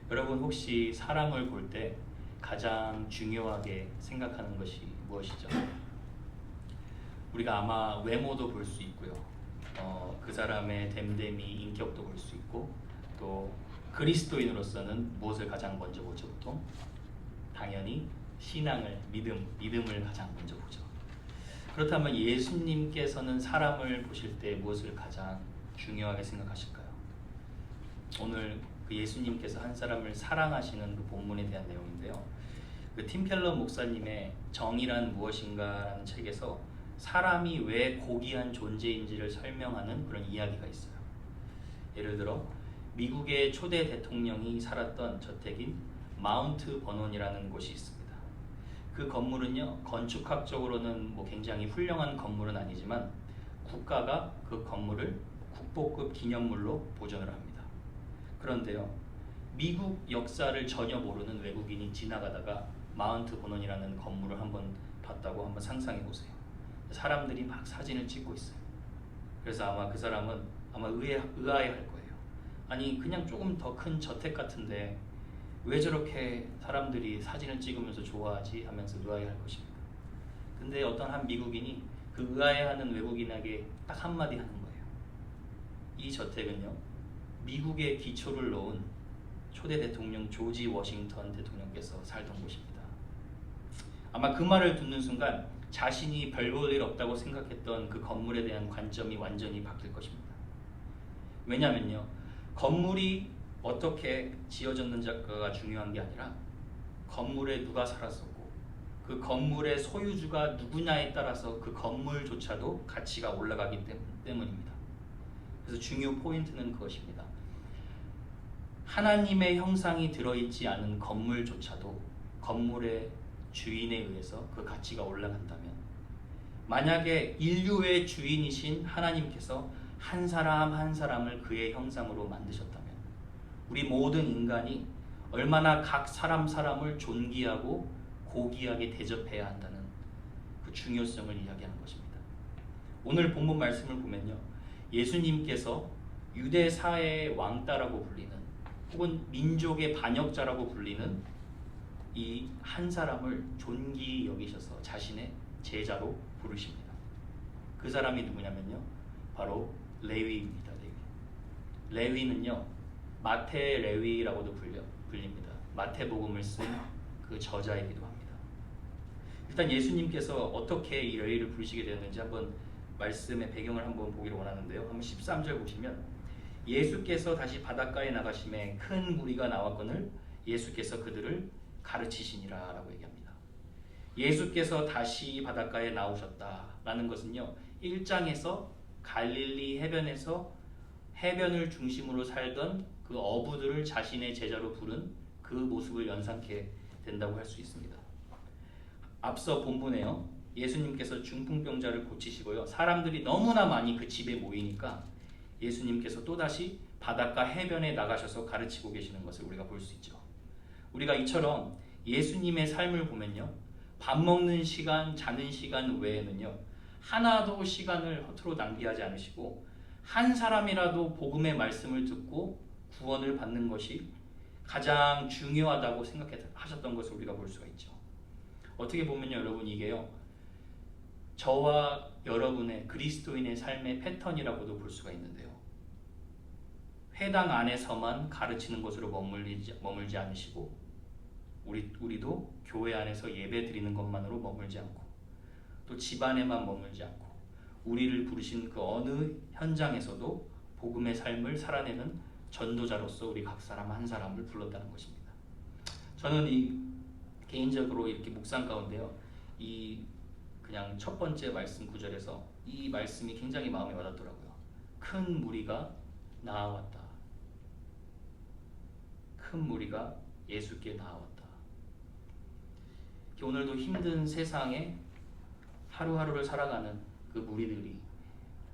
여러분 혹시 사람을 볼 때 가장 중요하게 생각하는 것이 무엇이죠? 우리가 아마 외모도 볼 수 있고요. 그 사람의 됨됨이 인격도 볼 수 있고 또 그리스도인으로서는 무엇을 가장 먼저 보죠? 보통 당연히 신앙을 믿음을 가장 먼저 보죠. 그렇다면 예수님께서는 사람을 보실 때 무엇을 가장 중요하게 생각하실까요? 오늘 그 예수님께서 한 사람을 사랑하시는 그 본문에 대한 내용인데요. 그 팀켈러 목사님의 정의란 무엇인가라는 책에서 사람이 왜 고귀한 존재인지를 설명하는 그런 이야기가 있어요. 예를 들어 미국의 초대 대통령이 살았던 저택인 마운트 버논이라는 곳이 있습니다. 그 건물은요, 건축학적으로는 굉장히 훌륭한 건물은 아니지만 국가가 그 건물을 국보급 기념물로 보존을 합니다. 그런데요, 미국 역사를 전혀 모르는 외국인이 지나가다가 마운트 버논이라는 건물을 한번 봤다고 한번 상상해 보세요. 사람들이 막 사진을 찍고 있어요. 그래서 아마 그 사람은 아마 의아해할 거예요. 아니 그냥 조금 더 큰 저택 같은데 왜 저렇게 사람들이 사진을 찍으면서 좋아하지 하면서 의아해할 것입니다. 근데 어떤 한 미국인이 그 의아해하는 외국인에게 딱 한마디 하는 거예요. 이 저택은요, 미국의 기초를 놓은 초대 대통령 조지 워싱턴 대통령께서 살던 곳입니다. 아마 그 말을 듣는 순간 자신이 별 볼 일 없다고 생각했던 그 건물에 대한 관점이 완전히 바뀔 것입니다. 왜냐면요, 건물이 어떻게 지어졌는지가 중요한 게 아니라 건물에 누가 살았었고 그 건물의 소유주가 누구냐에 따라서 그 건물조차도 가치가 올라가기 때문입니다. 그래서 중요 포인트는 그것입니다. 하나님의 형상이 들어있지 않은 건물조차도 건물의 주인에 의해서 그 가치가 올라간다면, 만약에 인류의 주인이신 하나님께서 한 사람 한 사람을 그의 형상으로 만드셨다면 우리 모든 인간이 얼마나 각 사람을 존귀하고 고귀하게 대접해야 한다는 그 중요성을 이야기하는 것입니다. 오늘 본문 말씀을 보면요, 예수님께서 유대 사회의 왕따라고 불리는 혹은 민족의 반역자라고 불리는 이 한 사람을 존귀히 여기셔서 자신의 제자로 부르십니다. 그 사람이 누구냐면요, 바로 레위입니다. 레위는요, 마태 레위라고도 불립니다. 마태복음을 쓴 그 저자이기도 합니다. 일단 예수님께서 어떻게 이 레위를 부르시게 되었는지 한번 말씀의 배경을 한번 보기를 원하는데요. 한번 13절 보시면, 예수께서 다시 바닷가에 나가심에 큰 무리가 나왔거늘 예수께서 그들을 가르치시니라 라고 얘기합니다. 예수께서 다시 바닷가에 나오셨다라는 것은요, 1장에서 갈릴리 해변에서 해변을 중심으로 살던 그 어부들을 자신의 제자로 부른 그 모습을 연상케 된다고 할 수 있습니다. 앞서 본문에요, 예수님께서 중풍병자를 고치시고요, 사람들이 너무나 많이 그 집에 모이니까 예수님께서 또다시 바닷가 해변에 나가셔서 가르치고 계시는 것을 우리가 볼 수 있죠. 우리가 이처럼 예수님의 삶을 보면요, 밥 먹는 시간, 자는 시간 외에는요, 하나도 시간을 허투루 낭비하지 않으시고 한 사람이라도 복음의 말씀을 듣고 구원을 받는 것이 가장 중요하다고 생각하셨던 것을 우리가 볼 수가 있죠. 어떻게 보면요, 여러분, 이게요, 저와 여러분의 그리스도인의 삶의 패턴이라고도 볼 수가 있는데요, 회당 안에서만 가르치는 것으로 머물지 않으시고 우리도 교회 안에서 예배 드리는 것만으로 머물지 않고 또 집안에만 머물지 않고 우리를 부르신 그 어느 현장에서도 복음의 삶을 살아내는 전도자로서 우리 각 사람 한 사람을 불렀다는 것입니다. 저는 개인적으로 이렇게 묵상 가운데요, 그냥 첫 번째 말씀 구절에서 이 말씀이 굉장히 마음에 와닿더라고요. 큰 무리가 나아왔다. 큰 무리가 예수께 나아왔다. 오늘도 힘든 세상에 하루하루를 살아가는 그 무리들이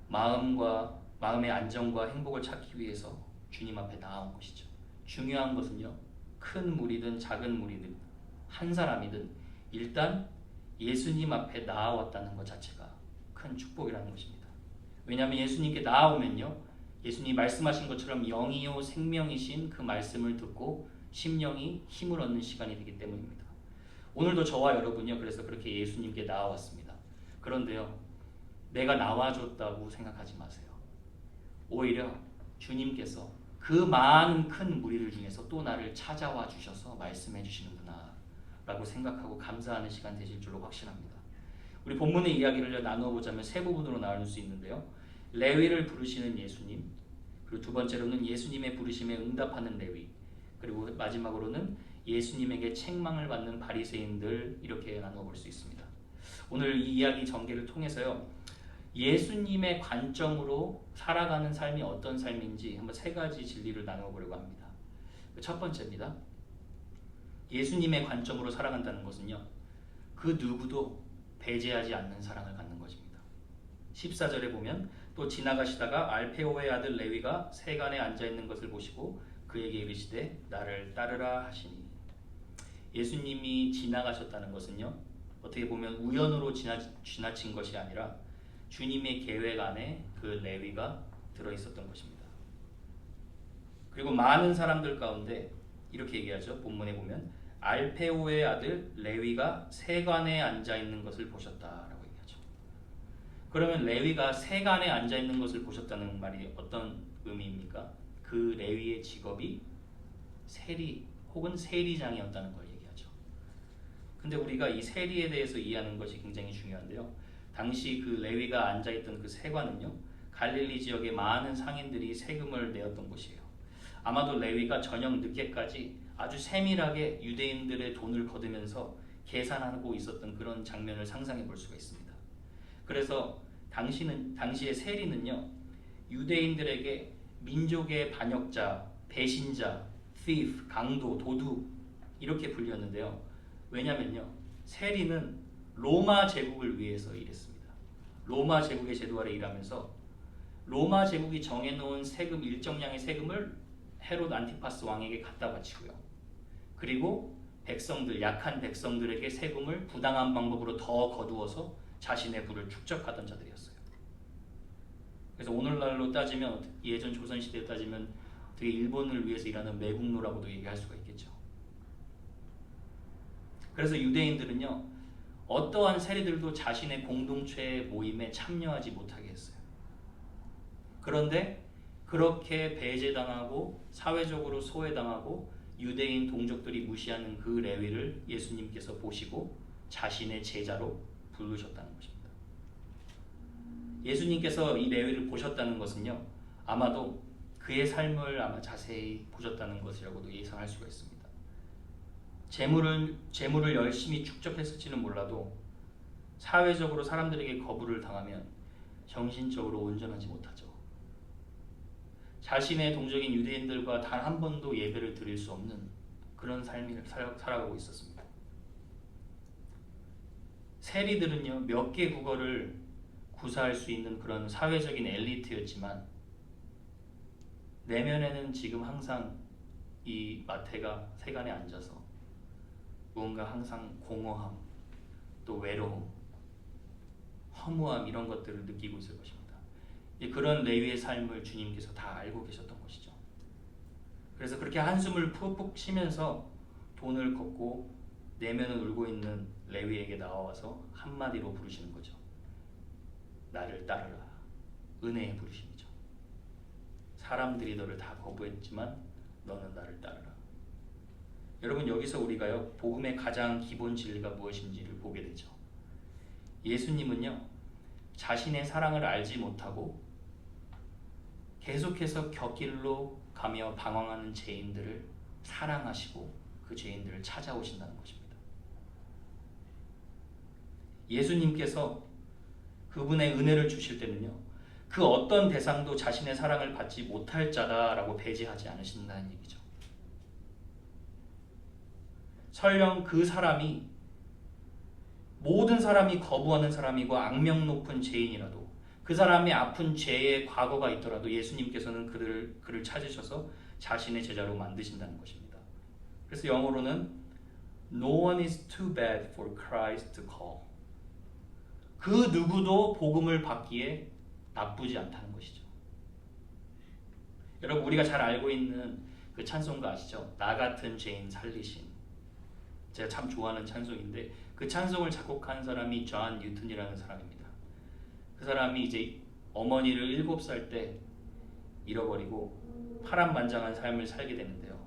마음의 안정과 행복을 찾기 위해서 주님 앞에 나아온 것이죠. 중요한 것은요, 큰 무리든 작은 무리든 한 사람이든 일단 예수님 앞에 나아왔다는 것 자체가 큰 축복이라는 것입니다. 왜냐하면 예수님께 나아오면요, 예수님 말씀하신 것처럼 영이요 생명이신 그 말씀을 듣고 심령이 힘을 얻는 시간이 되기 때문입니다. 오늘도 저와 여러분이요, 그래서 그렇게 예수님께 나아왔습니다. 그런데요, 내가 나와줬다고 생각하지 마세요. 오히려 주님께서 그 많은 큰 무리들 중에서 또 나를 찾아와 주셔서 말씀해 주시는구나 라고 생각하고 감사하는 시간 되실 줄로 확신합니다. 우리 본문의 이야기를 나누어 보자면 세 부분으로 나눌 수 있는데요. 레위를 부르시는 예수님, 그리고 두 번째로는 예수님의 부르심에 응답하는 레위, 그리고 마지막으로는 예수님에게 책망을 받는 바리새인들, 이렇게 나누어 볼 수 있습니다. 오늘 이 이야기 전개를 통해서요, 예수님의 관점으로 살아가는 삶이 어떤 삶인지 한번 세 가지 진리를 나누어 보려고 합니다. 첫 번째입니다. 예수님의 관점으로 살아간다는 것은요, 그 누구도 배제하지 않는 사랑을 갖는 것입니다. 14절에 보면 또 지나가시다가 알페오의 아들 레위가 세간에 앉아있는 것을 보시고 그에게 이르시되 나를 따르라 하시니. 예수님이 지나가셨다는 것은요, 어떻게 보면 우연으로 지나친 것이 아니라 주님의 계획 안에 그 레위가 들어있었던 것입니다. 그리고 많은 사람들 가운데 이렇게 얘기하죠. 본문에 보면 알페오의 아들 레위가 세관에 앉아있는 것을 보셨다라고 얘기하죠. 그러면 레위가 세관에 앉아있는 것을 보셨다는 말이 어떤 의미입니까? 그 레위의 직업이 세리 혹은 세리장이었다는 걸 얘기하죠. 근데 우리가 이 세리에 대해서 이해하는 것이 굉장히 중요한데요. 당시 그 레위가 앉아있던 그 세관은요, 갈릴리 지역의 많은 상인들이 세금을 내었던 곳이에요. 아마도 레위가 저녁 늦게까지 아주 세밀하게 유대인들의 돈을 거두면서 계산하고 있었던 그런 장면을 상상해 볼 수가 있습니다. 그래서 당시의 세리는요, 유대인들에게 민족의 반역자, 배신자, thief, 강도, 도둑 이렇게 불렸는데요. 왜냐면요, 세리는 로마 제국을 위해서 일했습니다. 로마 제국의 제도 아래 일하면서 로마 제국이 정해놓은 세금 일정량의 세금을 헤롯 안티파스 왕에게 갖다 바치고요. 그리고 백성들, 약한 백성들에게 세금을 부당한 방법으로 더 거두어서 자신의 부를 축적하던 자들이었어요. 그래서 오늘날로 따지면, 예전 조선시대에 따지면 되게 일본을 위해서 일하는 매국노라고도 얘기할 수가 있겠죠. 그래서 유대인들은요, 어떠한 세리들도 자신의 공동체의 모임에 참여하지 못하게 했어요. 그런데 그렇게 배제당하고 사회적으로 소외당하고 유대인 동족들이 무시하는 그 레위를 예수님께서 보시고 자신의 제자로 부르셨다는 것입니다. 예수님께서 이 레위를 보셨다는 것은요, 아마도 그의 삶을 아마 자세히 보셨다는 것이라고도 예상할 수가 있습니다. 재물을 열심히 축적했을지는 몰라도 사회적으로 사람들에게 거부를 당하면 정신적으로 온전하지 못하죠. 자신의 동족인 유대인들과 단 한 번도 예배를 드릴 수 없는 그런 삶을 살아가고 있었습니다. 세리들은요, 몇 개 국어를 구사할 수 있는 그런 사회적인 엘리트였지만 내면에는 지금 항상 이 마태가 세간에 앉아서 무언가 항상 공허함, 또 외로움, 허무함 이런 것들을 느끼고 있을 것입니다. 그런 레위의 삶을 주님께서 다 알고 계셨던 것이죠. 그래서 그렇게 한숨을 푹푹 쉬면서 돈을 걷고 내면을 울고 있는 레위에게 나와서 한마디로 부르시는 거죠. 나를 따르라. 은혜의 부르심이죠. 사람들이 너를 다 거부했지만 너는 나를 따르라. 여러분, 여기서 우리가요, 복음의 가장 기본 진리가 무엇인지를 보게 되죠. 예수님은요, 자신의 사랑을 알지 못하고 계속해서 곁길로 가며 방황하는 죄인들을 사랑하시고 그 죄인들을 찾아오신다는 것입니다. 예수님께서 그분의 은혜를 주실 때는요, 그 어떤 대상도 자신의 사랑을 받지 못할 자다라고 배제하지 않으신다는 얘기죠. 설령 그 사람이 모든 사람이 거부하는 사람이고 악명 높은 죄인이라도, 그 사람의 아픈 죄의 과거가 있더라도 예수님께서는 그를 찾으셔서 자신의 제자로 만드신다는 것입니다. 그래서 영어로는 No one is too bad for Christ to call. 그 누구도 복음을 받기에 나쁘지 않다는 것이죠. 여러분, 우리가 잘 알고 있는 그 찬송가 아시죠? 나 같은 죄인 살리신. 제가 참 좋아하는 찬송인데 그 찬송을 작곡한 사람이 존 뉴턴이라는 사람입니다. 그 사람이 이제 어머니를 7살 때 잃어버리고 파란만장한 삶을 살게 되는데요.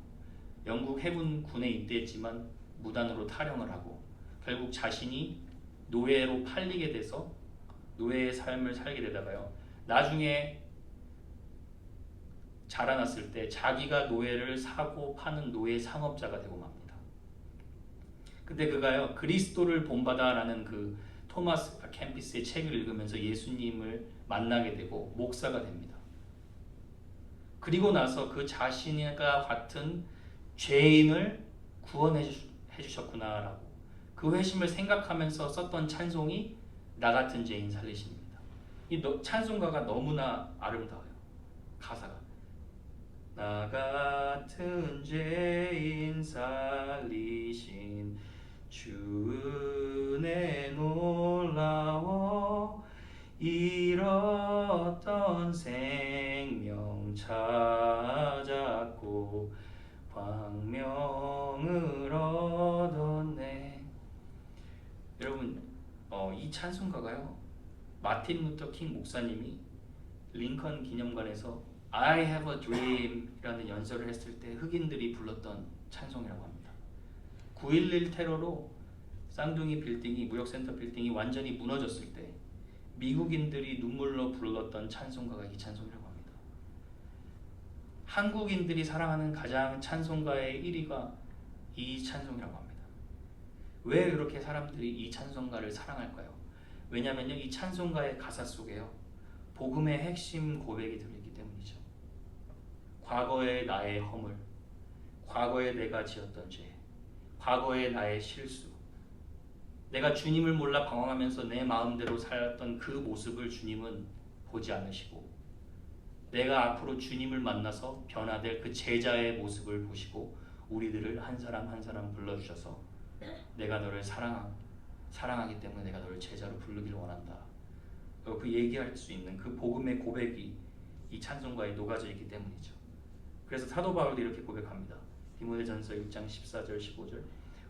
영국 해군 군에 입대했지만 무단으로 탈영을 하고 결국 자신이 노예로 팔리게 돼서 노예의 삶을 살게 되다가요. 나중에 자라났을 때 자기가 노예를 사고 파는 노예 상업자가 되고 맙니다. 근데 그가요 그리스도를 본받아라는 그 토마스 캠피스의 책을 읽으면서 예수님을 만나게 되고 목사가 됩니다. 그리고 나서 그 자신과 같은 죄인을 구원해 주셨구나라고 그 회심을 생각하면서 썼던 찬송이 나 같은 죄인 살리신입니다. 이 찬송가가 너무나 아름다워요. 가사가 나 같은 죄인 살리신 주 은혜 놀라워 잃었던 생명 찾았고 광명을 얻었네. 여러분 이 찬송가가요 마틴 루터 킹 목사님이 링컨 기념관에서 I have a dream 이라는 연설을 했을 때 흑인들이 불렀던 찬송이라고 합니다. 9.11 테러로 쌍둥이 빌딩이 무역센터 빌딩이 완전히 무너졌을 때 미국인들이 눈물로 불렀던 찬송가가 이 찬송이라고 합니다. 한국인들이 사랑하는 가장 찬송가의 1위가 이 찬송이라고 합니다. 왜 그렇게 사람들이 이 찬송가를 사랑할까요? 왜냐면요 이 찬송가의 가사 속에요 복음의 핵심 고백이 들어있기 때문이죠. 과거의 나의 허물, 과거에 내가 지었던 죄, 과거의 나의 실수, 내가 주님을 몰라 방황하면서 내 마음대로 살았던 그 모습을 주님은 보지 않으시고 내가 앞으로 주님을 만나서 변화될 그 제자의 모습을 보시고 우리들을 한 사람 한 사람 불러주셔서 내가 너를 사랑하기 때문에 내가 너를 제자로 부르기를 원한다. 그 얘기할 수 있는 그 복음의 고백이 이 찬송가에 녹아져 있기 때문이죠. 그래서 사도 바울도 이렇게 고백합니다. 디모데전서 1장 14절 15절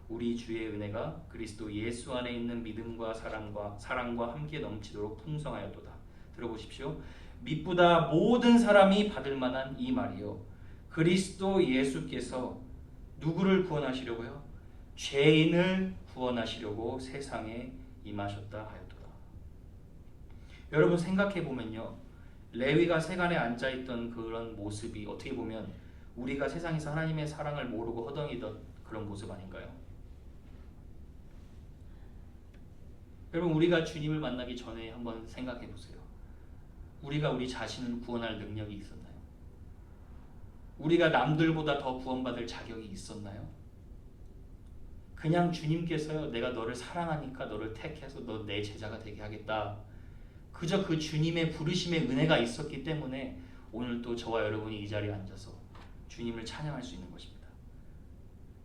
우리 주의 은혜가 그리스도 예수 안에 있는 믿음과 사랑과 함께 넘치도록 풍성하였도다. 들어보십시오. 믿보다 모든 사람이 받을 만한 이 말이요 그리스도 예수께서 누구를 구원하시려고요? 죄인을 구원하시려고 세상에 임하셨다 하였도다. 여러분 생각해 보면요 레위가 세간에 앉아 있던 그런 모습이 어떻게 보면 우리가 세상에서 하나님의 사랑을 모르고 허덩이던 그런 모습 아닌가요? 여러분 우리가 주님을 만나기 전에 한번 생각해 보세요. 우리가 우리 자신을 구원할 능력이 있었나요? 우리가 남들보다 더 구원받을 자격이 있었나요? 그냥 주님께서요 내가 너를 사랑하니까 너를 택해서 너 내 제자가 되게 하겠다. 그저 그 주님의 부르심의 은혜가 있었기 때문에 오늘 또 저와 여러분이 이 자리에 앉아서 주님을 찬양할 수 있는 것입니다.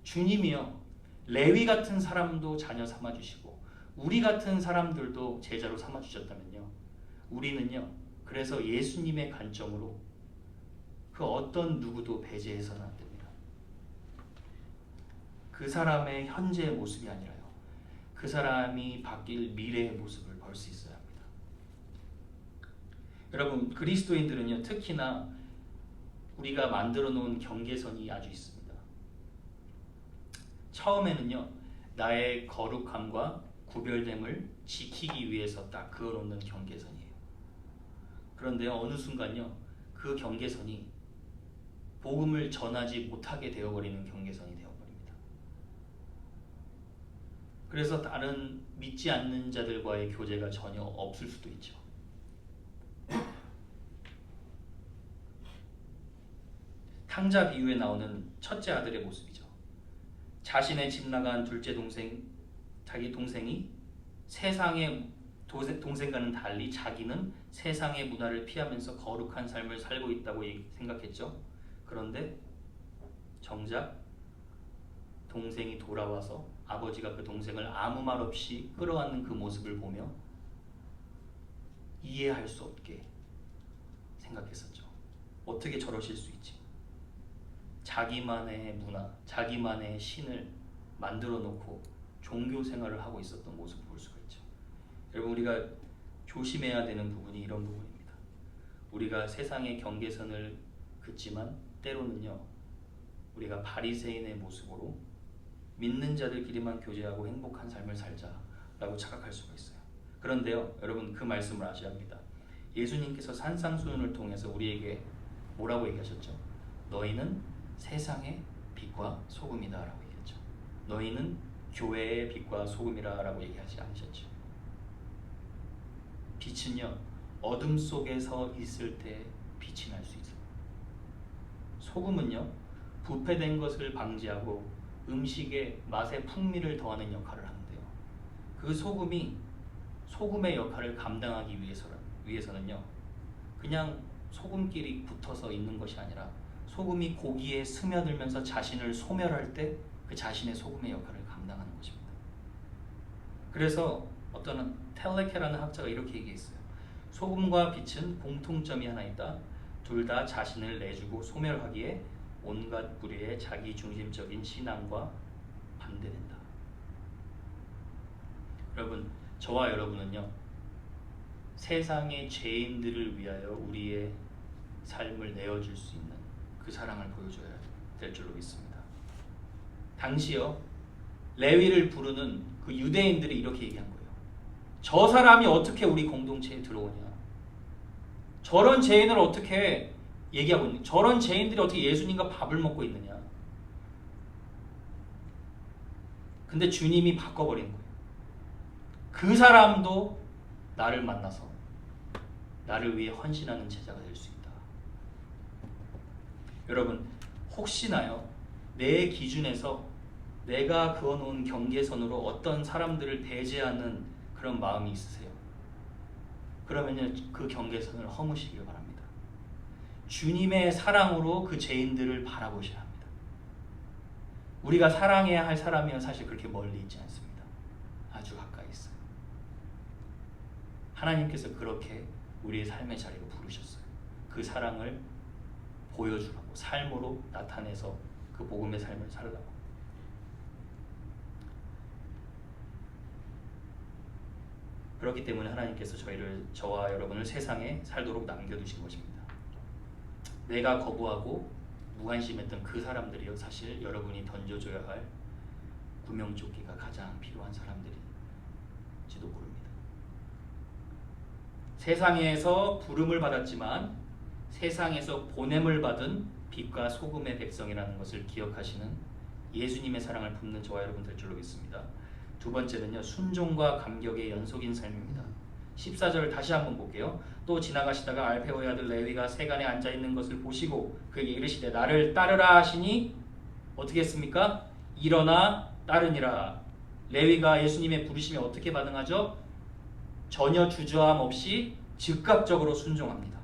주님이요 레위 같은 사람도 자녀 삼아주시고 우리 같은 사람들도 제자로 삼아주셨다면요 우리는요 그래서 예수님의 관점으로 그 어떤 누구도 배제해서는 안 됩니다. 그 사람의 현재의 모습이 아니라요 그 사람이 바뀔 미래의 모습을 볼 수 있어야 합니다. 여러분 그리스도인들은요 특히나 우리가 만들어 놓은 경계선이 아주 있습니다. 처음에는요 나의 거룩함과 구별됨을 지키기 위해서 딱 그어놓는 경계선이에요. 그런데요 어느 순간요 그 경계선이 복음을 전하지 못하게 되어버리는 경계선이 되어버립니다. 그래서 다른 믿지 않는 자들과의 교제가 전혀 없을 수도 있죠. 탕자 비유에 나오는 첫째 아들의 모습이죠. 자신의 집 나간 둘째 동생, 자기 동생이 세상의 동생과는 달리 자기는 세상의 문화를 피하면서 거룩한 삶을 살고 있다고 생각했죠. 그런데 정작 동생이 돌아와서 아버지가 그 동생을 아무 말 없이 끌어안는 그 모습을 보며 이해할 수 없게 생각했었죠. 어떻게 저러실 수 있지? 자기만의 문화, 자기만의 신을 만들어 놓고 종교 생활을 하고 있었던 모습을 볼 수가 있죠. 여러분, 우리가 조심해야 되는 부분이 이런 부분입니다. 우리가 세상의 경계선을 긋지만 때로는요, 우리가 바리새인의 모습으로 믿는 자들끼리만 교제하고 행복한 삶을 살자라고 착각할 수가 있어요. 그런데요, 여러분, 그 말씀을 아셔야 합니다. 예수님께서 산상수훈을 통해서 우리에게 뭐라고 얘기하셨죠? 너희는 세상의 빛과 소금이다 라고 얘기했죠. 너희는 교회의 빛과 소금이라 라고 얘기하지 않으셨죠. 빛은요, 어둠 속에서 있을 때 빛이 날 수 있어요. 소금은요, 부패된 것을 방지하고 음식의 맛에 풍미를 더하는 역할을 하는데요, 그 소금이 소금의 역할을 감당하기 위해서는요, 그냥 소금끼리 붙어서 있는 것이 아니라 소금이 고기에 스며들면서 자신을 소멸할 때 그 자신의 소금의 역할을 감당하는 것입니다. 그래서 어떤 텔레케라는 학자가 이렇게 얘기했어요. 소금과 빛은 공통점이 하나 있다. 둘 다 자신을 내주고 소멸하기에 온갖 부류의 자기중심적인 신앙과 반대된다. 여러분, 저와 여러분은요, 세상의 죄인들을 위하여 우리의 삶을 내어줄 수 있는 그 사랑을 보여줘야 될 줄로 믿습니다. 당시요, 레위를 부르는 그 유대인들이 이렇게 얘기한 거예요. 저 사람이 어떻게 우리 공동체에 들어오냐? 저런 죄인을 어떻게 얘기하고 있느냐? 저런 죄인들이 어떻게 예수님과 밥을 먹고 있느냐? 근데 주님이 바꿔버린 거예요. 그 사람도 나를 만나서 나를 위해 헌신하는 제자가 될 수 있다. 여러분, 혹시나요, 내 기준에서 내가 그어놓은 경계선으로 어떤 사람들을 배제하는 그런 마음이 있으세요? 그러면요, 그 경계선을 허무시길 바랍니다. 주님의 사랑으로 그 죄인들을 바라보셔야 합니다. 우리가 사랑해야 할 사람이면 사실 그렇게 멀리 있지 않습니다. 아주 가까이 있어요. 하나님께서 그렇게 우리의 삶의 자리로 부르셨어요. 그 사랑을 보여주라고, 삶으로 나타내서 그 복음의 삶을 살라고. 그렇기 때문에 하나님께서 저와 여러분을 세상에 살도록 남겨두신 것입니다. 내가 거부하고 무관심했던 그 사람들이요, 사실 여러분이 던져줘야 할 구명조끼가 가장 필요한 사람들일지도 모릅니다. 세상에서 부름을 받았지만 세상에서 보냄을 받은 빛과 소금의 백성이라는 것을 기억하시는 예수님의 사랑을 품는 저와 여러분 될 줄로 믿습니다. 두 번째는요, 순종과 감격의 연속인 삶입니다. 14절 다시 한번 볼게요. 또 지나가시다가 알페오의 아들 레위가 세간에 앉아있는 것을 보시고 그에게 이르시되 나를 따르라 하시니 어떻게 했습니까? 일어나 따르니라. 레위가 예수님의 부르심에 어떻게 반응하죠? 전혀 주저함 없이 즉각적으로 순종합니다.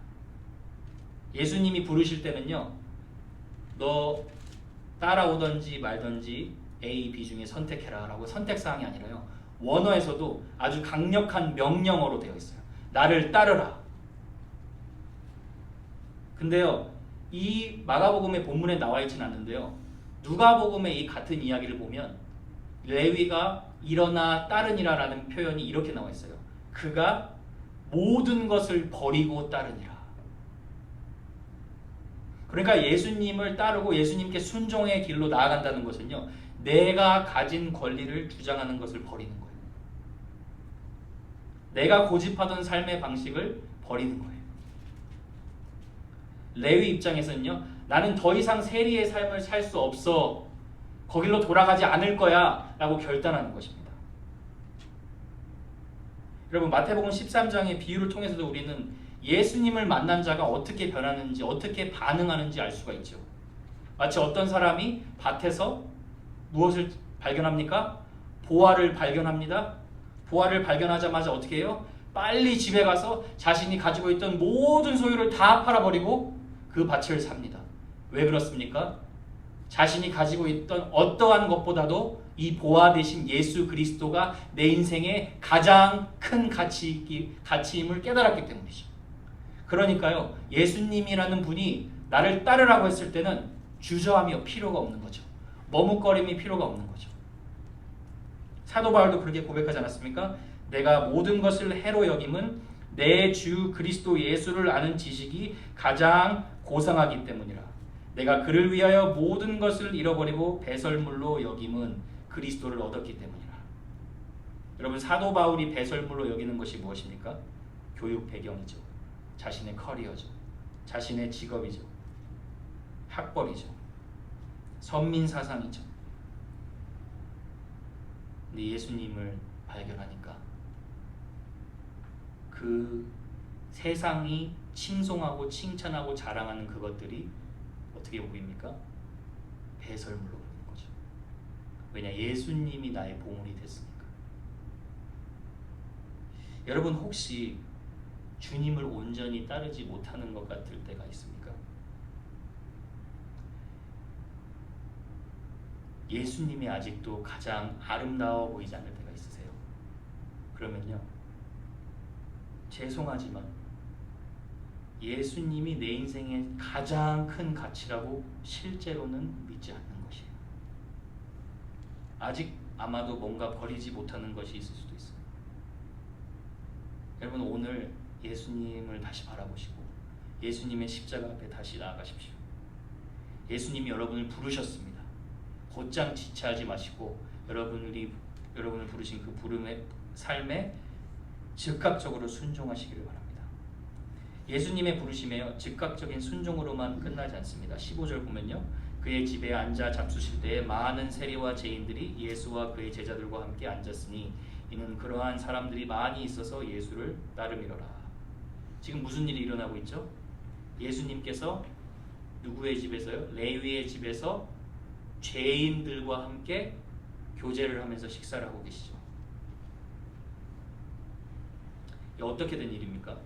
예수님이 부르실 때는요, 너 따라오든지 말든지 A, B 중에 선택해라 라고 선택사항이 아니라요, 원어에서도 아주 강력한 명령어로 되어 있어요. 나를 따르라. 근데요, 이 마가복음의 본문에 나와 있지는 않는데요, 누가복음의 이 같은 이야기를 보면 레위가 일어나 따르니라 라는 표현이 이렇게 나와 있어요. 그가 모든 것을 버리고 따르니라. 그러니까 예수님을 따르고 예수님께 순종의 길로 나아간다는 것은요, 내가 가진 권리를 주장하는 것을 버리는 거예요. 내가 고집하던 삶의 방식을 버리는 거예요. 레위 입장에서는요, 나는 더 이상 세리의 삶을 살 수 없어, 거길로 돌아가지 않을 거야 라고 결단하는 것입니다. 여러분, 마태복음 13장의 비유를 통해서도 우리는 예수님을 만난 자가 어떻게 변하는지, 어떻게 반응하는지 알 수가 있죠. 마치 어떤 사람이 밭에서 무엇을 발견합니까? 보화를 발견합니다. 보화를 발견하자마자 어떻게 해요? 빨리 집에 가서 자신이 가지고 있던 모든 소유를 다 팔아버리고 그 밭을 삽니다. 왜 그렇습니까? 자신이 가지고 있던 어떠한 것보다도 이 보화 대신 예수 그리스도가 내 인생의 가장 큰 가치임을 깨달았기 때문이죠. 그러니까요, 예수님이라는 분이 나를 따르라고 했을 때는 주저함이 필요가 없는 거죠. 머뭇거림이 필요가 없는 거죠. 사도 바울도 그렇게 고백하지 않았습니까? 내가 모든 것을 해로 여김은 내 주 그리스도 예수를 아는 지식이 가장 고상하기 때문이라. 내가 그를 위하여 모든 것을 잃어버리고 배설물로 여김은 그리스도를 얻었기 때문이라. 여러분, 사도 바울이 배설물로 여기는 것이 무엇입니까? 교육 배경이죠. 자신의 커리어죠. 자신의 직업이죠. 학벌이죠. 선민 사상이죠. 근데 예수님을 발견하니까 그 세상이 칭송하고 칭찬하고 자랑하는 그것들이 어떻게 보입니까? 배설물로 보이는 거죠. 왜냐? 예수님이 나의 보물이 됐으니까. 여러분, 혹시 주님을 온전히 따르지 못하는 것 같을 때가 있습니까? 예수님이 아직도 가장 아름다워 보이지 않을 때가 있으세요? 그러면요, 죄송하지만 예수님이 내 인생의 가장 큰 가치라고 실제로는 믿지 않는 것이에요. 아직 아마도 뭔가 버리지 못하는 것이 있을 수도 있어요. 여러분, 오늘 예수님을 다시 바라보시고 예수님의 십자가 앞에 다시 나아가십시오. 예수님이 여러분을 부르셨습니다. 곧장 지체하지 마시고 여러분을 부르신 그 부름의 삶에 즉각적으로 순종하시기를 바랍니다. 예수님의 부르심에요, 즉각적인 순종으로만 끝나지 않습니다. 15절 보면요, 그의 집에 앉아 잡수실 때에 많은 세리와 죄인들이 예수와 그의 제자들과 함께 앉았으니 이는 그러한 사람들이 많이 있어서 예수를 따르미러라. 지금 무슨 일이 일어나고 있죠? 예수님께서 누구의 집에서요? 레위의 집에서 죄인들과 함께 교제를 하면서 식사를 하고 계시죠. 어떻게 된 일입니까?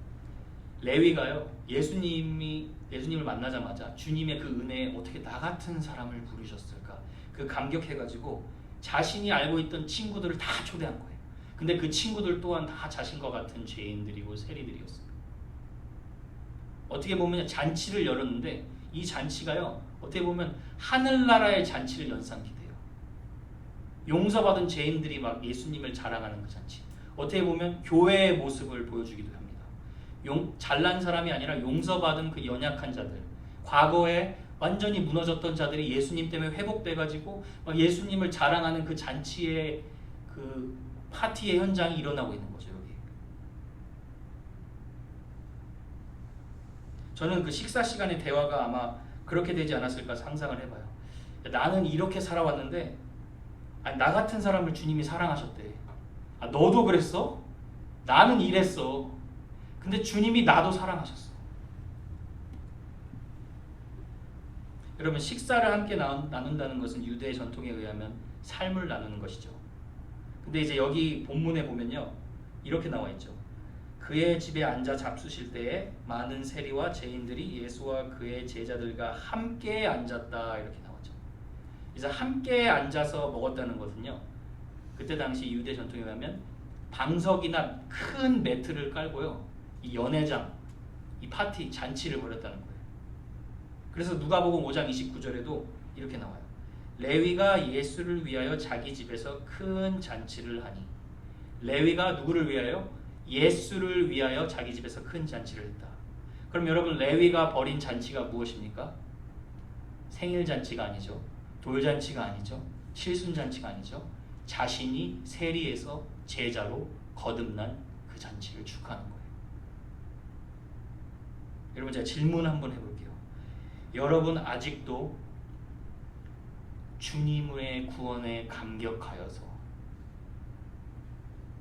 레위가요, 예수님을 만나자마자 주님의 그 은혜에 어떻게 나 같은 사람을 부르셨을까? 그 감격해가지고 자신이 알고 있던 친구들을 다 초대한 거예요. 근데 그 친구들 또한 다 자신과 같은 죄인들이고 세리들이었어요. 어떻게 보면 잔치를 열었는데 이 잔치가요, 어떻게 보면 하늘나라의 잔치를 연상케 돼요. 용서받은 죄인들이 막 예수님을 자랑하는 그 잔치. 어떻게 보면 교회의 모습을 보여주기도 합니다. 잘난 사람이 아니라 용서받은 그 연약한 자들, 과거에 완전히 무너졌던 자들이 예수님 때문에 회복돼가지고 막 예수님을 자랑하는 그 잔치의 그 파티의 현장이 일어나고 있는 거죠. 여기 저는 그 식사 시간의 대화가 아마 그렇게 되지 않았을까 상상을 해봐요. 나는 이렇게 살아왔는데 나 같은 사람을 주님이 사랑하셨대. 너도 그랬어? 나는 이랬어. 근데 주님이 나도 사랑하셨어. 여러분, 식사를 함께 나눈다는 것은 유대 전통에 의하면 삶을 나누는 것이죠. 근데 이제 여기 본문에 보면요, 이렇게 나와 있죠. 그의 집에 앉아 잡수실 때에 많은 세리와 죄인들이 예수와 그의 제자들과 함께 앉았다, 이렇게 나오죠. 이제 함께 앉아서 먹었다는 것은요, 그때 당시 유대 전통에 의하면 방석이나 큰 매트를 깔고요, 이 연회장, 이 파티, 잔치를 벌였다는 거예요. 그래서 누가복음 5장 29절에도 이렇게 나와요. 레위가 예수를 위하여 자기 집에서 큰 잔치를 하니. 레위가 누구를 위하여? 예수를 위하여 자기 집에서 큰 잔치를 했다. 그럼 여러분, 레위가 벌인 잔치가 무엇입니까? 생일 잔치가 아니죠. 돌잔치가 아니죠. 칠순잔치가 아니죠. 자신이 세리에서 제자로 거듭난 그 잔치를 축하하는 거예요. 여러분, 제가 질문 한번 해볼게요. 여러분, 아직도 주님의 구원에 감격하여서,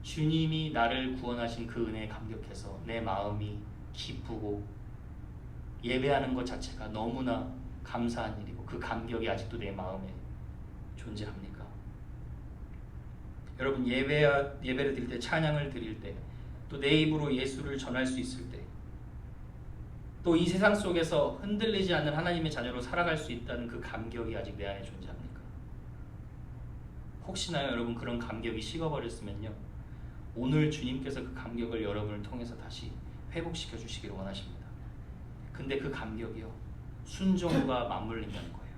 주님이 나를 구원하신 그 은혜에 감격해서 내 마음이 기쁘고 예배하는 것 자체가 너무나 감사한 일이고 그 감격이 아직도 내 마음에 존재합니까? 여러분, 예배를 드릴 때, 찬양을 드릴 때, 또 내 입으로 예수를 전할 수 있을 때, 또 이 세상 속에서 흔들리지 않는 하나님의 자녀로 살아갈 수 있다는 그 감격이 아직 내 안에 존재합니까? 혹시나 여러분 그런 감격이 식어버렸으면요, 오늘 주님께서 그 감격을 여러분을 통해서 다시 회복시켜 주시기를 원하십니다. 근데 그 감격이요, 순종과 맞물린다는 거예요.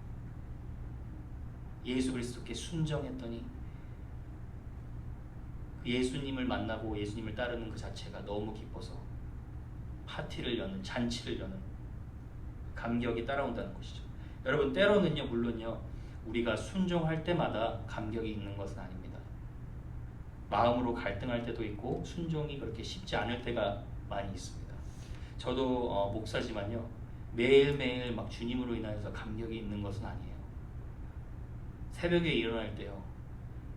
예수 그리스도께 순정했더니 예수님을 만나고 예수님을 따르는 그 자체가 너무 기뻐서 파티를 여는, 잔치를 여는 감격이 따라온다는 것이죠. 여러분, 때로는요, 물론요, 우리가 순종할 때마다 감격이 있는 것은 아닙니다. 마음으로 갈등할 때도 있고 순종이 그렇게 쉽지 않을 때가 많이 있습니다. 저도 목사지만요, 매일매일 막 주님으로 인하여서 감격이 있는 것은 아니에요. 새벽에 일어날 때요,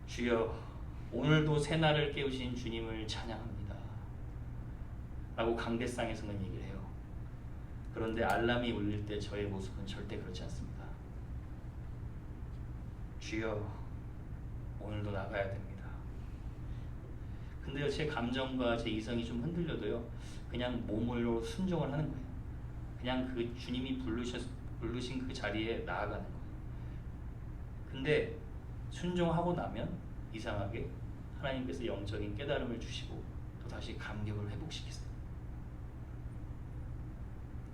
주여 오늘도 새날을 깨우신 주님을 찬양합니다 라고 강대상에서는 얘기를 해요. 그런데 알람이 울릴 때 저의 모습은 절대 그렇지 않습니다. 주여 오늘도 나가야 됩니다. 근데요, 제 감정과 제 이성이 좀 흔들려도요, 그냥 몸으로 순종을 하는 거예요. 그냥 그 주님이 부르신 그 자리에 나아가는 거예요. 근데 순종하고 나면 이상하게 하나님께서 영적인 깨달음을 주시고 또 다시 감격을 회복시키세요.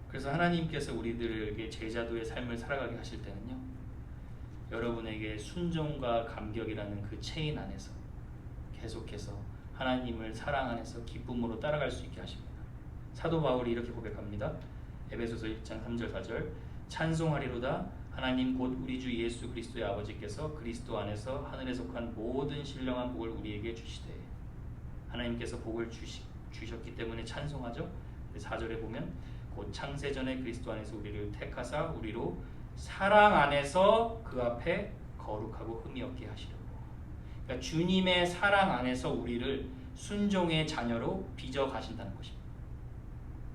그래서 하나님께서 우리들에게 제자도의 삶을 살아가게 하실 때는요, 여러분에게 순종과 감격이라는 그 체인 안에서 계속해서 하나님을 사랑 안에서 기쁨으로 따라갈 수 있게 하십니다. 사도 바울이 이렇게 고백합니다. 에베소서 1장 3절 4절 찬송하리로다 하나님 곧 우리 주 예수 그리스도의 아버지께서 그리스도 안에서 하늘에 속한 모든 신령한 복을 우리에게 주시되, 하나님께서 복을 주셨기 때문에 찬송하죠. 4절에 보면 곧 창세전에 그리스도 안에서 우리를 택하사 우리로 사랑 안에서 그 앞에 거룩하고 흠이 없게 하시려고. 그러니까 주님의 사랑 안에서 우리를 순종의 자녀로 빚어 가신다는 것입니다.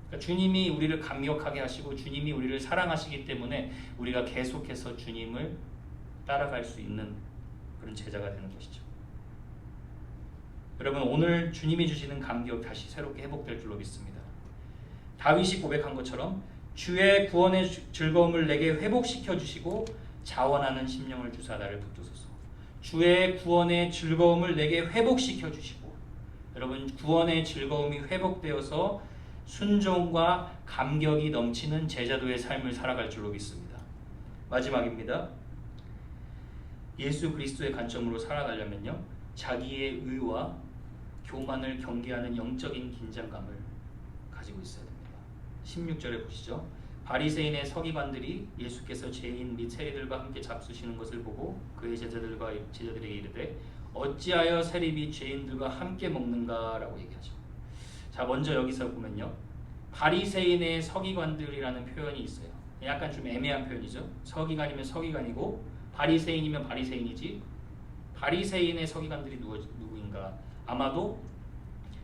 그러니까 주님이 우리를 감격하게 하시고 주님이 우리를 사랑하시기 때문에 우리가 계속해서 주님을 따라갈 수 있는 그런 제자가 되는 것이죠. 여러분, 오늘 주님이 주시는 감격 다시 새롭게 회복될 줄로 믿습니다. 다윗이 고백한 것처럼 주의 구원의 즐거움을 내게 회복시켜 주시고 자원하는 심령을 주사 나를 붙드소서. 주의 구원의 즐거움을 내게 회복시켜 주시고, 여러분, 구원의 즐거움이 회복되어서 순종과 감격이 넘치는 제자도의 삶을 살아갈 줄로 믿습니다. 마지막입니다. 예수 그리스도의 관점으로 살아가려면요, 자기의 의와 교만을 경계하는 영적인 긴장감을 가지고 있어야 됩니다. 16절에 보시죠. 바리새인의 서기관들이 예수께서 죄인 및 세리들과 함께 잡수시는 것을 보고 그의 제자들에게 이르되 어찌하여 세리 및 죄인들과 함께 먹는가 라고 얘기하죠. 자, 먼저 여기서 보면요, 바리새인의 서기관들이라는 표현이 있어요. 약간 좀 애매한 표현이죠. 서기관이면 서기관이고 바리새인이면 바리새인이지, 바리새인의 서기관들이 누구인가? 아마도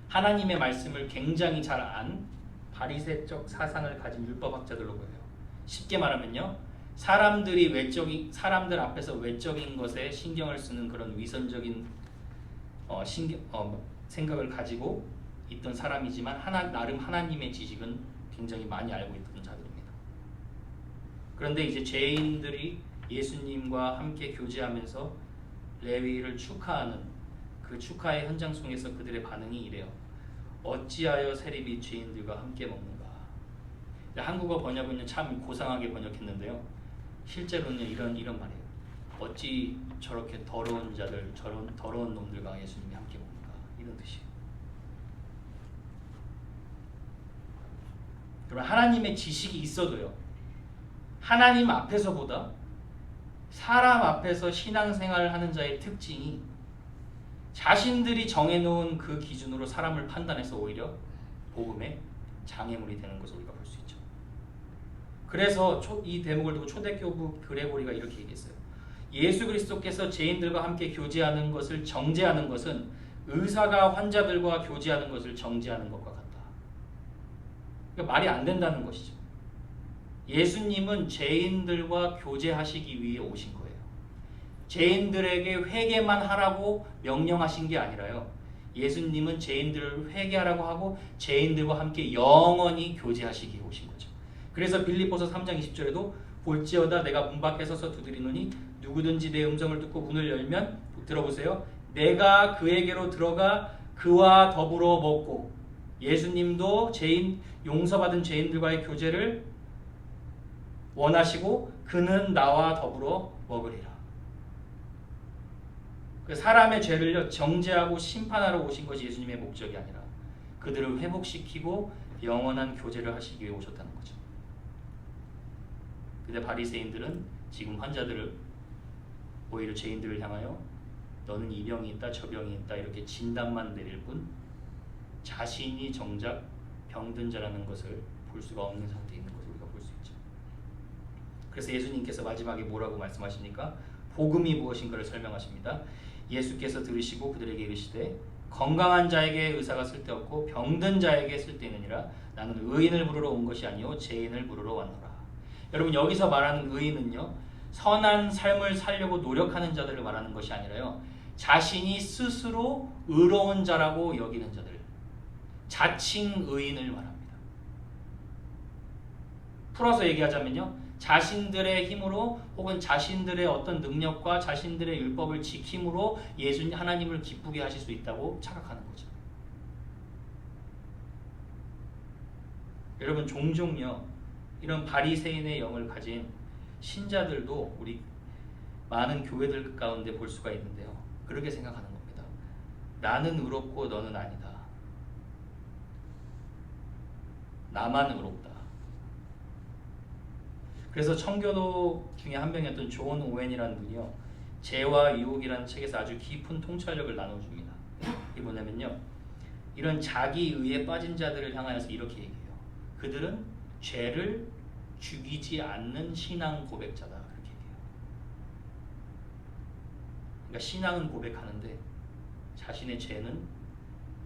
하나님의 말씀을 굉장히 잘 안 바리새적 사상을 가진 율법학자들로 보여요. 쉽게 말하면요, 사람들 앞에서 외적인 것에 신경을 쓰는 그런 위선적인 생각을 가지고 있던 사람이지만 나름 하나님의 지식은 굉장히 많이 알고 있던 자들입니다. 그런데 이제 죄인들이 예수님과 함께 교제하면서 레위를 축하하는 그 축하의 현장 속에서 그들의 반응이 이래요. 어찌하여 세리 및 죄인들과 함께 먹는가. 한국어 번역은 참 고상하게 번역했는데요, 실제로는 이런 말이에요. 어찌 저렇게 더러운 자들, 저런 더러운 놈들과 예수님이 함께 먹는가, 이런 뜻이에요. 그럼 하나님의 지식이 있어도요, 하나님 앞에서보다 사람 앞에서 신앙생활을 하는 자의 특징이 자신들이 정해놓은 그 기준으로 사람을 판단해서 오히려 복음의 장애물이 되는 것을 우리가 볼 수 있죠. 그래서 이 대목을 두고 초대교부 그레고리가 이렇게 얘기했어요. 예수 그리스도께서 죄인들과 함께 교제하는 것을 정죄하는 것은 의사가 환자들과 교제하는 것을 정죄하는 것과 같다. 그러니까 말이 안 된다는 것이죠. 예수님은 죄인들과 교제하시기 위해 오신 거예요. 죄인들에게 회개만 하라고 명령하신 게 아니라요, 예수님은 죄인들을 회개하라고 하고 죄인들과 함께 영원히 교제하시기 위해 오신 거죠. 그래서 빌립보서 3장 20절에도 볼지어다 내가 문 밖에 서서 두드리노니 누구든지 내 음성을 듣고 문을 열면, 들어보세요, 내가 그에게로 들어가 그와 더불어 먹고, 예수님도 용서받은 죄인들과의 교제를 원하시고 그는 나와 더불어 먹으리라. 그 사람의 죄를 정죄하고 심판하러 오신 것이 예수님의 목적이 아니라 그들을 회복시키고 영원한 교제를 하시기 위해 오셨다는 거죠. 근데 바리새인들은 지금 환자들을 오히려 죄인들을 향하여 너는 이 병이 있다 저 병이 있다 이렇게 진단만 내릴 뿐 자신이 정작 병든 자라는 것을 볼 수가 없는 상태에 있는 것을 우리가 볼 수 있죠. 그래서 예수님께서 마지막에 뭐라고 말씀하십니까? 복음이 무엇인가를 설명하십니다. 예수께서 들으시고 그들에게 이르시되 건강한 자에게 의사가 쓸데없고 병든 자에게 쓸데있느니라. 나는 의인을 부르러 온 것이 아니요 죄인을 부르러 왔노라. 여러분 여기서 말하는 의인은요 선한 삶을 살려고 노력하는 자들을 말하는 것이 아니라요 자신이 스스로 의로운 자라고 여기는 자들, 자칭 의인을 말합니다. 풀어서 얘기하자면요 자신들의 힘으로 혹은 자신들의 어떤 능력과 자신들의 율법을 지킴으로 예수님 하나님을 기쁘게 하실 수 있다고 착각하는 거죠. 여러분 종종요 이런 바리새인의 영을 가진 신자들도 우리 많은 교회들 가운데 볼 수가 있는데요. 그렇게 생각하는 겁니다. 나는 의롭고 너는 아니다. 나만 의롭다. 그래서 청교도 중에 한 명이었던 존 오웬이라는 분이요. 죄와 유혹이라는 책에서 아주 깊은 통찰력을 나눠줍니다. 이게 뭐냐면요. 이런 자기의에 빠진 자들을 향하여서 이렇게 얘기해요. 그들은 죄를 죽이지 않는 신앙 고백자다. 이렇게 얘기해요. 그러니까 신앙은 고백하는데 자신의 죄는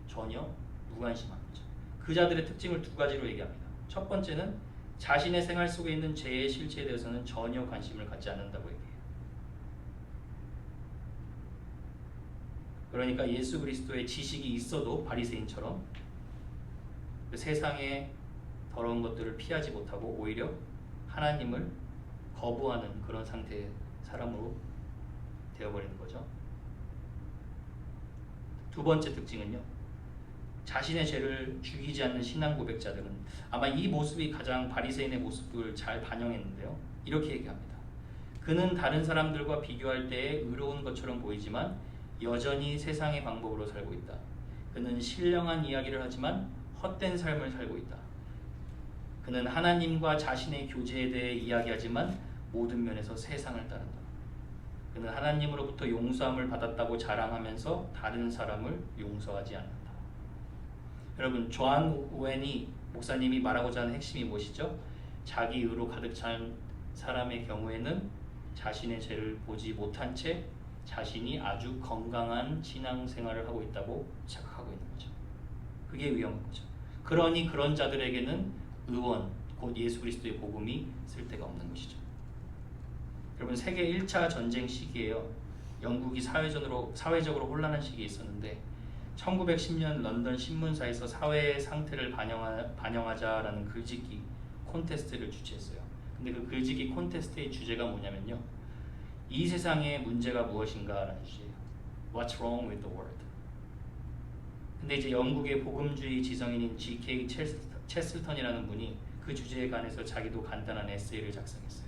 전혀 무관심한 거죠. 그 자들의 특징을 두 가지로 얘기합니다. 첫 번째는 자신의 생활 속에 있는 죄의 실체에 대해서는 전혀 관심을 갖지 않는다고 얘기해요. 그러니까 예수 그리스도의 지식이 있어도 바리새인처럼 그 세상의 더러운 것들을 피하지 못하고 오히려 하나님을 거부하는 그런 상태의 사람으로 되어버리는 거죠. 두 번째 특징은요. 자신의 죄를 죽이지 않는 신앙 고백자들은 아마 이 모습이 가장 바리새인의 모습을 잘 반영했는데요. 이렇게 얘기합니다. 그는 다른 사람들과 비교할 때에 의로운 것처럼 보이지만 여전히 세상의 방법으로 살고 있다. 그는 신령한 이야기를 하지만 헛된 삶을 살고 있다. 그는 하나님과 자신의 교제에 대해 이야기하지만 모든 면에서 세상을 따른다. 그는 하나님으로부터 용서함을 받았다고 자랑하면서 다른 사람을 용서하지 않는다. 여러분 존 오웬이 목사님이 말하고자 하는 핵심이 무엇이죠? 자기 의로 가득 찬 사람의 경우에는 자신의 죄를 보지 못한 채 자신이 아주 건강한 신앙생활을 하고 있다고 착각하고 있는 거죠. 그게 위험한 거죠. 그러니 그런 자들에게는 의원, 곧 예수 그리스도의 복음이 쓸데가 없는 것이죠. 여러분 세계 1차 전쟁 시기에요. 영국이 사회적으로 혼란한 시기에 있었는데 1910년 런던 신문사에서 사회의 상태를 반영하자라는 글짓기 콘테스트를 주최했어요. 근데 그 글짓기 콘테스트의 주제가 뭐냐면요. 이 세상의 문제가 무엇인가라는 주제예요. What's wrong with the world? 근데 이제 영국의 복음주의 지성인인 G.K. 체슬턴이라는 분이 그 주제에 관해서 자기도 간단한 에세이를 작성했어요.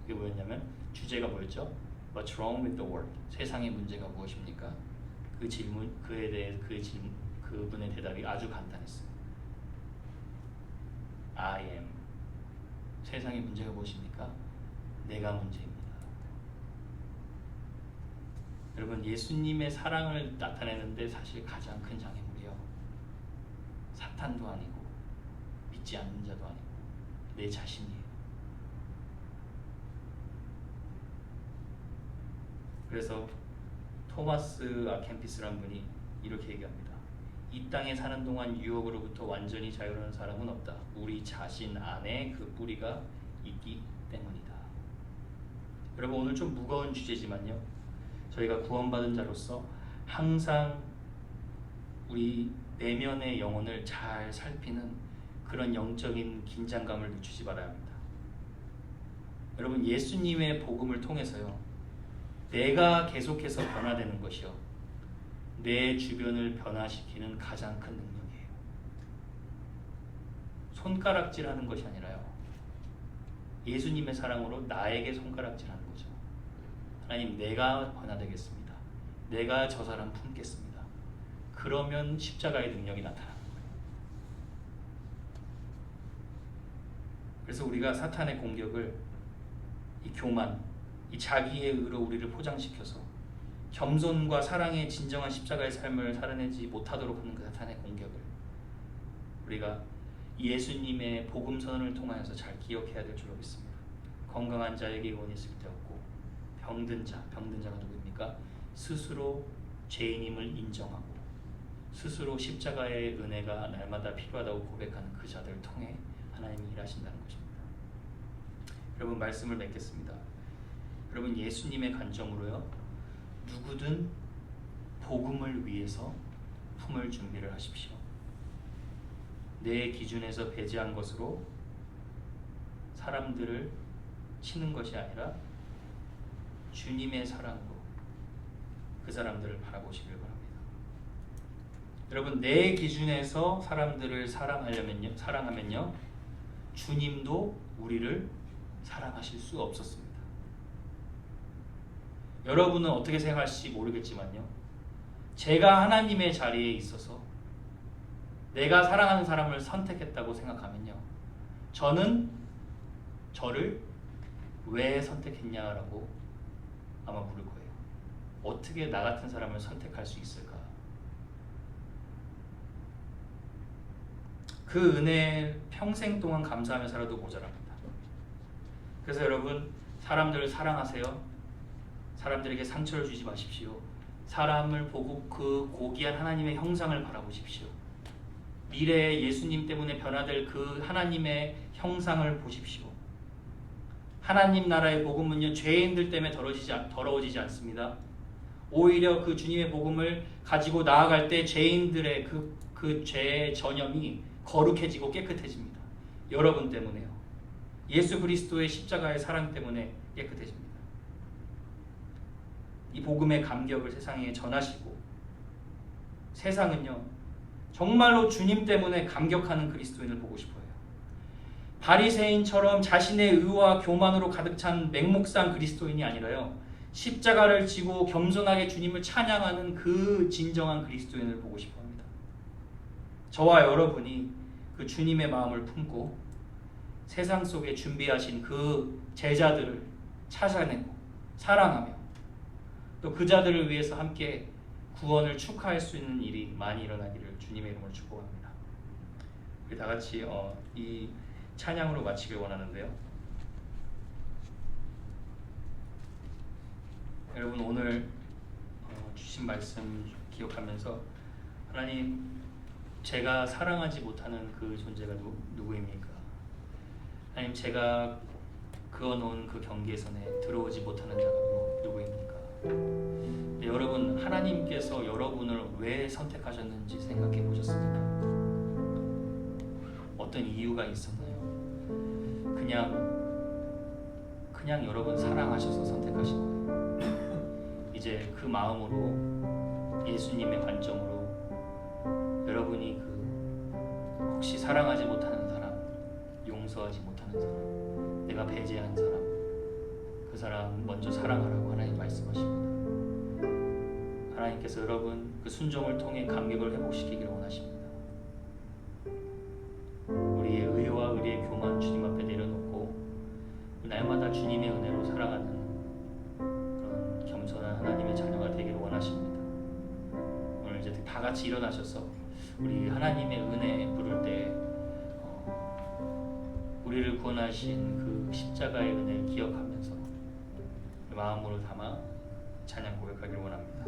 그게 뭐였냐면 주제가 뭐였죠? What's wrong with the world? 세상의 문제가 무엇입니까? 그 질문, 그에 대해 그분의 대답이 아주 간단했어요. I am. 세상의 문제가 무엇입니까? 내가 문제입니다. 여러분 예수님의 사랑을 나타내는데 사실 가장 큰 장애물이요. 사탄도 아니고 믿지 않는 자도 아니고 내 자신이에요. 그래서 토마스 아켄피스라는 분이 이렇게 얘기합니다. 이 땅에 사는 동안 유혹으로부터 완전히 자유로운 사람은 없다. 우리 자신 안에 그 뿌리가 있기 때문이다. 여러분 오늘 좀 무거운 주제지만요. 저희가 구원받은 자로서 항상 우리 내면의 영혼을 잘 살피는 그런 영적인 긴장감을 늦추지 말아야 합니다. 여러분 예수님의 복음을 통해서요. 내가 계속해서 변화되는 것이요. 내 주변을 변화시키는 가장 큰 능력이에요. 손가락질하는 것이 아니라요. 예수님의 사랑으로 나에게 손가락질하는 거죠. 하나님 내가 변화되겠습니다. 내가 저 사람 품겠습니다. 그러면 십자가의 능력이 나타나는 거예요. 그래서 우리가 사탄의 공격을 이 교만, 이 자기의 의로 우리를 포장시켜서 겸손과 사랑의 진정한 십자가의 삶을 살아내지 못하도록 하는 그 사탄의 공격을 우리가 예수님의 복음 선언을 통하여서 잘 기억해야 될 줄로 믿습니다. 건강한 자에게 의원이 있을 때 없고 병든 자가 누구입니까? 스스로 죄인임을 인정하고 스스로 십자가의 은혜가 날마다 필요하다고 고백하는 그 자들을 통해 하나님이 일하신다는 것입니다. 여러분, 말씀을 맺겠습니다. 여러분, 예수님의 관점으로요, 누구든 복음을 위해서 품을 준비를 하십시오. 내 기준에서 배제한 것으로 사람들을 치는 것이 아니라 주님의 사랑으로 그 사람들을 바라보시길 바랍니다. 여러분, 내 기준에서 사람들을 사랑하면요, 주님도 우리를 사랑하실 수 없었습니다. 여러분은 어떻게 생각할지 모르겠지만요, 제가 하나님의 자리에 있어서 내가 사랑하는 사람을 선택했다고 생각하면요, 저는 저를 왜 선택했냐라고 아마 물을 거예요. 어떻게 나 같은 사람을 선택할 수 있을까? 그 은혜 평생 동안 감사하며 살아도 모자랍니다. 그래서 여러분, 사람들을 사랑하세요. 사람들에게 상처를 주지 마십시오. 사람을 보고 그 고귀한 하나님의 형상을 바라보십시오. 미래에 예수님 때문에 변화될 그 하나님의 형상을 보십시오. 하나님 나라의 복음은요, 죄인들 때문에 더러워지지 않습니다. 오히려 그 주님의 복음을 가지고 나아갈 때 죄인들의 그 죄의 전염이 거룩해지고 깨끗해집니다. 여러분 때문에요. 예수 그리스도의 십자가의 사랑 때문에 깨끗해집니다. 이 복음의 감격을 세상에 전하시고, 세상은요, 정말로 주님 때문에 감격하는 그리스도인을 보고 싶어요. 바리새인처럼 자신의 의와 교만으로 가득 찬 맹목상 그리스도인이 아니라요, 십자가를 지고 겸손하게 주님을 찬양하는 그 진정한 그리스도인을 보고 싶어합니다. 저와 여러분이 그 주님의 마음을 품고 세상 속에 준비하신 그 제자들을 찾아내고 사랑하며 또 그 자들을 위해서 함께 구원을 축하할 수 있는 일이 많이 일어나기를 주님의 이름으로 축복합니다. 우리 다 같이 이 찬양으로 마치길 원하는데요. 여러분, 오늘 주신 말씀 기억하면서, 하나님, 제가 사랑하지 못하는 그 존재가 누구입니까? 하나님, 제가 그어놓은 그 경계선에 들어오지 못하는 자가 누구입니까? 네, 여러분, 하나님께서 여러분을 왜 선택하셨는지 생각해 보셨습니까? 어떤 이유가 있었나요? 그냥 여러분 사랑하셔서 선택하신 거예요. 이제 그 마음으로, 예수님의 관점으로 여러분이 혹시 사랑하지 못하는 사람, 용서하지 못하는 사람, 내가 배제한 사람, 그 사람 먼저 사랑하라고 하나님 말씀하십니다. 하나님께서 여러분 그 순종을 통해 감격을 회복시키기를 원하십니다. 우리의 의와 우리의 교만 주님 앞에 내려놓고 날마다 주님의 은혜로 살아가는 그런 겸손한 하나님의 자녀가 되기를 원하십니다. 오늘 이제 다 같이 일어나셔서 우리 하나님의 은혜 부를 때 우리를 구원하신 그 십자가의 은혜를 기억하면서 마음으로 담아 찬양 고백하기를 원합니다.